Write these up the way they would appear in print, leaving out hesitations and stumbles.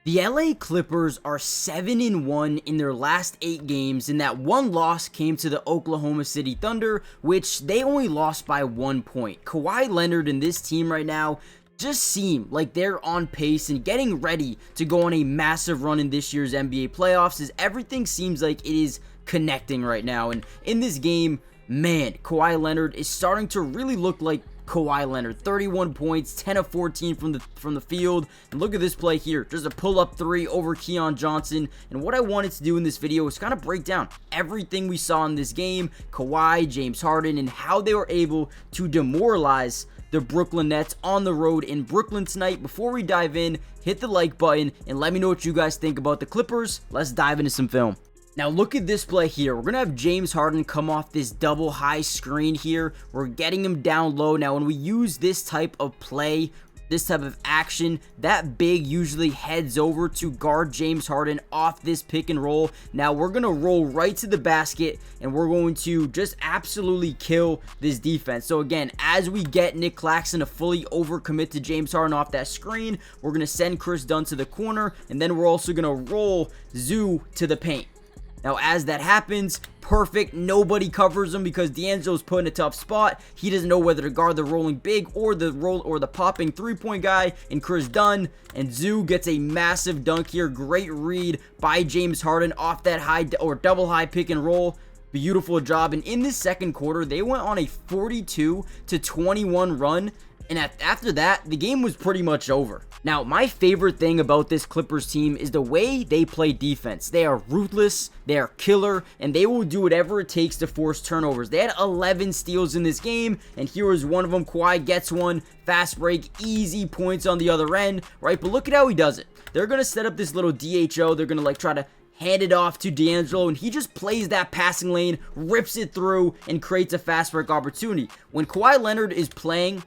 The LA Clippers are 7-1 in their last 8 games, and that one loss came to the Oklahoma City Thunder, which they only lost by 1 point. Kawhi Leonard and this team right now just seem like they're on pace and getting ready to go on a massive run in this year's NBA playoffs, as everything seems like it is connecting right now. And in this game, man, Kawhi Leonard is starting to really look like Kawhi Leonard. 31 points, 10 of 14 from the field. And look at this play here, just a pull-up 3 over Keon Johnson. And what I wanted to do in this video is kind of break down everything we saw in this game, Kawhi, James Harden, and how they were able to demoralize the Brooklyn Nets on the road in Brooklyn tonight. Before we dive in, hit the like button and let me know what you guys think about the Clippers. Let's dive into some film. Now look at this play here. We're going to have James Harden come off this double high screen here. We're getting him down low. Now when we use this type of play, this type of action, that big usually heads over to guard James Harden off this pick and roll. Now we're going to roll right to the basket and we're going to just absolutely kill this defense. So again, as we get Nick Claxton to fully overcommit to James Harden off that screen, we're going to send Chris Dunn to the corner, and then we're also going to roll Zoo to the paint. Now, as that happens, perfect. Nobody covers him because D'Angelo's put in a tough spot. He doesn't know whether to guard the rolling big or the popping three-point guy in Chris Dunn. And Zoo gets a massive dunk here. Great read by James Harden off that high or double high pick and roll. Beautiful job. And in this second quarter, they went on a 42-21 run. And after that, the game was pretty much over. Now, my favorite thing about this Clippers team is the way they play defense. They are ruthless, they are killer, and they will do whatever it takes to force turnovers. They had 11 steals in this game, and here was one of them. Kawhi gets one, fast break, easy points on the other end, right? But look at how he does it. They're going to set up this little DHO. They're going to try to hand it off to D'Angelo, and he just plays that passing lane, rips it through, and creates a fast break opportunity. When Kawhi Leonard is playing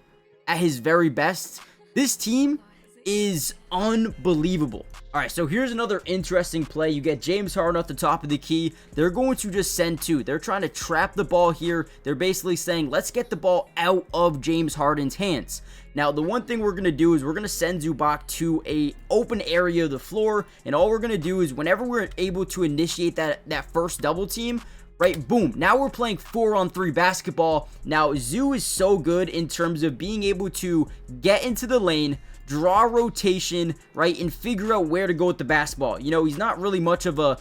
at his very best, this team is unbelievable. All right, so here's another interesting play. You get James Harden at the top of the key. They're going to just send two. They're trying to trap the ball here. They're basically saying, let's get the ball out of James Harden's hands. Now, the one thing we're going to do is we're going to send Zubac to a open area of the floor, and all we're going to do is whenever we're able to initiate that first double team, right, boom, now we're playing 4-on-3 basketball. Now, Zoo is so good in terms of being able to get into the lane, draw rotation, right, and figure out where to go with the basketball. You know, he's not really much of a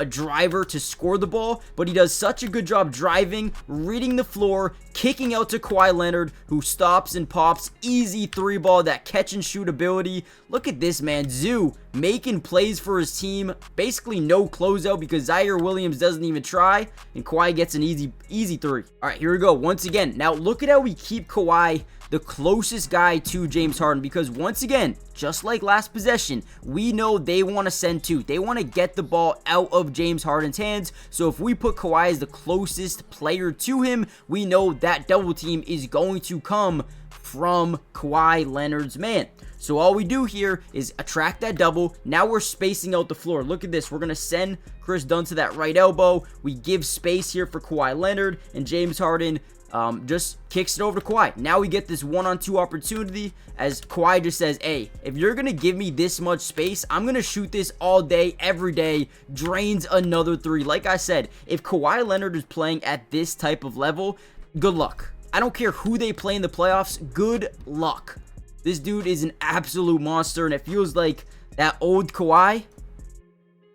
driver to score the ball, but he does such a good job driving, reading the floor, kicking out to Kawhi Leonard, who stops and pops. Easy 3-ball, that catch and shoot ability. Look at this, man. Zoo making plays for his team. Basically no closeout because Zaire Williams doesn't even try, and Kawhi gets an easy 3. All right, here we go. Once again, now look at how we keep Kawhi the closest guy to James Harden, because once again, just like last possession, we know they want to send two. They want to get the ball out of James Harden's hands. So if we put Kawhi as the closest player to him, we know that double team is going to come from Kawhi Leonard's man. So all we do here is attract that double. Now we're spacing out the floor. Look at this. We're going to send Chris Dunn to that right elbow. We give space here for Kawhi Leonard, and James Harden just kicks it over to Kawhi. Now we get this 1-on-2 opportunity as Kawhi just says, hey, if you're going to give me this much space, I'm going to shoot this all day, every day. Drains another 3. Like I said, if Kawhi Leonard is playing at this type of level, good luck. I don't care who they play in the playoffs. Good luck. This dude is an absolute monster, and it feels like that old Kawhi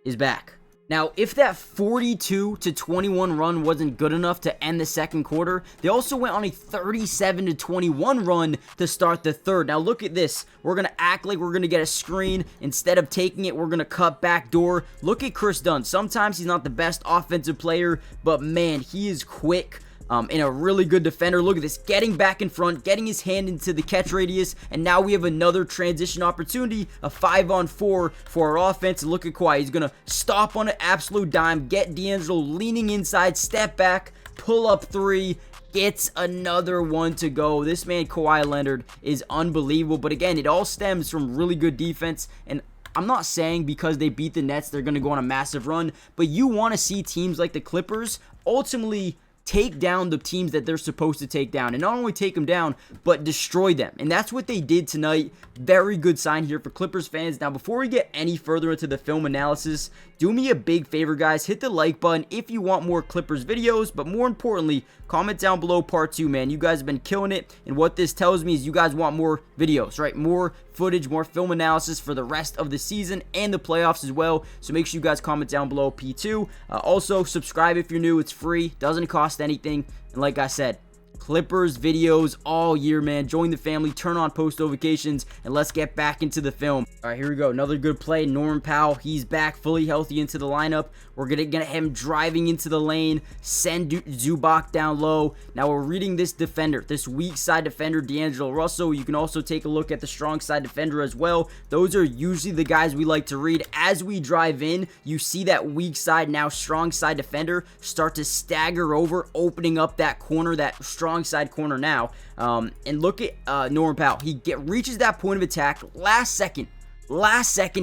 is back. Now, if that 42-21 run wasn't good enough to end the second quarter, they also went on a 37-21 run to start the third. Now, look at this. We're going to act like we're going to get a screen. Instead of taking it, we're going to cut back door. Look at Chris Dunn. Sometimes he's not the best offensive player, but man, he is quick. And a really good defender. Look at this, getting back in front, getting his hand into the catch radius, and now we have another transition opportunity, a 5-on-4 for our offense. And look at Kawhi, he's going to stop on an absolute dime, get D'Angelo leaning inside, step back, pull up 3, gets another one to go. This man, Kawhi Leonard, is unbelievable, but again, it all stems from really good defense, and I'm not saying because they beat the Nets, they're going to go on a massive run, but you want to see teams like the Clippers ultimately take down the teams that they're supposed to take down, and not only take them down, but destroy them. And that's what they did tonight. Very good sign here for Clippers fans. Now, before we get any further into the film analysis, do me a big favor, guys. Hit the like button if you want more Clippers videos, but more importantly, comment down below part 2, man. You guys have been killing it, and what this tells me is you guys want more videos, right? More footage, more film analysis for the rest of the season and the playoffs as well. So make sure you guys comment down below P2. Also, subscribe if you're new. It's free. Doesn't cost anything. And like I said, Clippers videos all year, man. Join the family, turn on post notifications, and let's get back into the film. All right, here we go. Another good play. Norman Powell, he's back fully healthy into the lineup. We're going to get him driving into the lane, send Zubac down low. Now we're reading this defender, this weak side defender, D'Angelo Russell. You can also take a look at the strong side defender as well. Those are usually the guys we like to read. As we drive in, you see that weak side, now strong side defender start to stagger over, opening up that corner, that strong side corner now. And look at Norman Powell. He reaches that point of attack last second,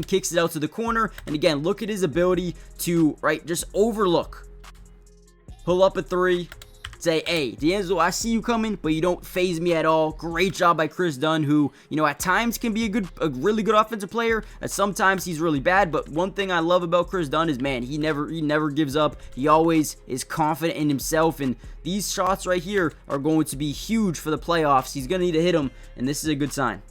kicks it out to the corner. And again, look at his ability to, right, just overlook, pull up a three, say, hey, D'Angelo, I see you coming, but you don't phase me at all. Great job by Chris Dunn, who, you know, at times can be a really good offensive player. At sometimes he's really bad, but one thing I love about Chris Dunn is, man, he never gives up. He always is confident in himself, and these shots right here are going to be huge for the playoffs. He's going to need to hit them, and this is a good sign.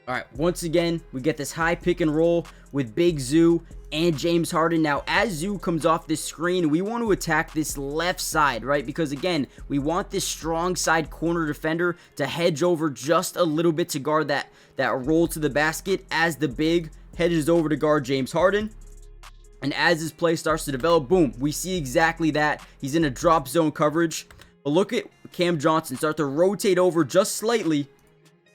All right, once again, we get this high pick and roll with Big Zoo and James Harden. Now, as Zoo comes off this screen, we want to attack this left side, right? Because, again, we want this strong side corner defender to hedge over just a little bit to guard that roll to the basket as the big hedges over to guard James Harden. And as his play starts to develop, boom, we see exactly that. He's in a drop zone coverage. But look at Cam Johnson start to rotate over just slightly.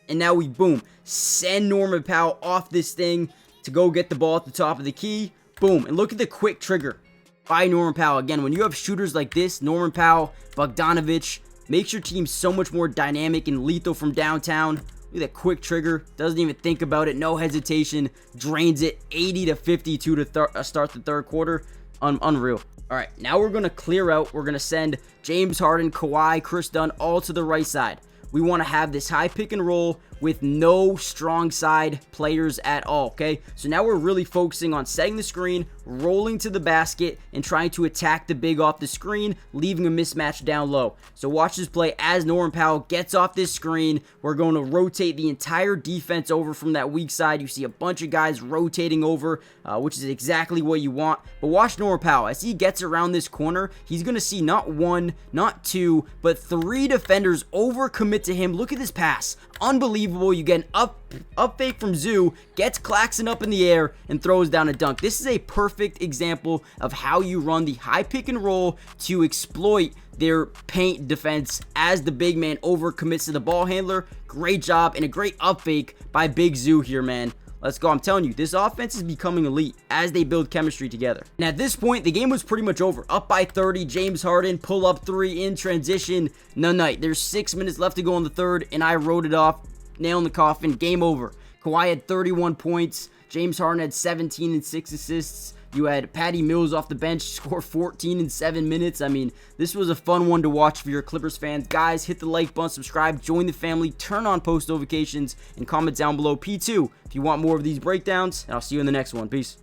And now we, boom, send Norman Powell off this thing to go get the ball at the top of the key. Boom. And look at the quick trigger by Norman Powell. Again, when you have shooters like this, Norman Powell, Bogdanovic, makes your team so much more dynamic and lethal from downtown. Look at that quick trigger. Doesn't even think about it. No hesitation. Drains it 80-52 to start the third quarter. Unreal. All right, now we're going to clear out. We're going to send James Harden, Kawhi, Chris Dunn all to the right side. We want to have this high pick and roll with no strong side players at all, okay? So now we're really focusing on setting the screen, rolling to the basket, and trying to attack the big off the screen, leaving a mismatch down low. So watch this play as Norman Powell gets off this screen. We're going to rotate the entire defense over from that weak side. You see a bunch of guys rotating over, which is exactly what you want. But watch Norman Powell. As he gets around this corner, he's going to see not one, not two, but three defenders overcommit to him. Look at this pass. Unbelievable. You get an up fake from Zoo, gets Claxton up in the air, and throws down a dunk. This is a perfect example of how you run the high pick and roll to exploit their paint defense as the big man overcommits to the ball handler. Great job, and a great up fake by Big Zoo here, man. Let's go. I'm telling you, this offense is becoming elite as they build chemistry together. And at this point, the game was pretty much over. Up by 30, James Harden, pull up three in transition. Night. There's 6 minutes left to go in the third, and I wrote it off. Nail in the coffin. Game over. Kawhi had 31 points. James Harden had 17 and 6 assists. You had Patty Mills off the bench, score 14 in 7 minutes. I mean, this was a fun one to watch for your Clippers fans. Guys, hit the like button, subscribe, join the family, turn on post notifications, and comment down below P2 if you want more of these breakdowns. And I'll see you in the next one. Peace.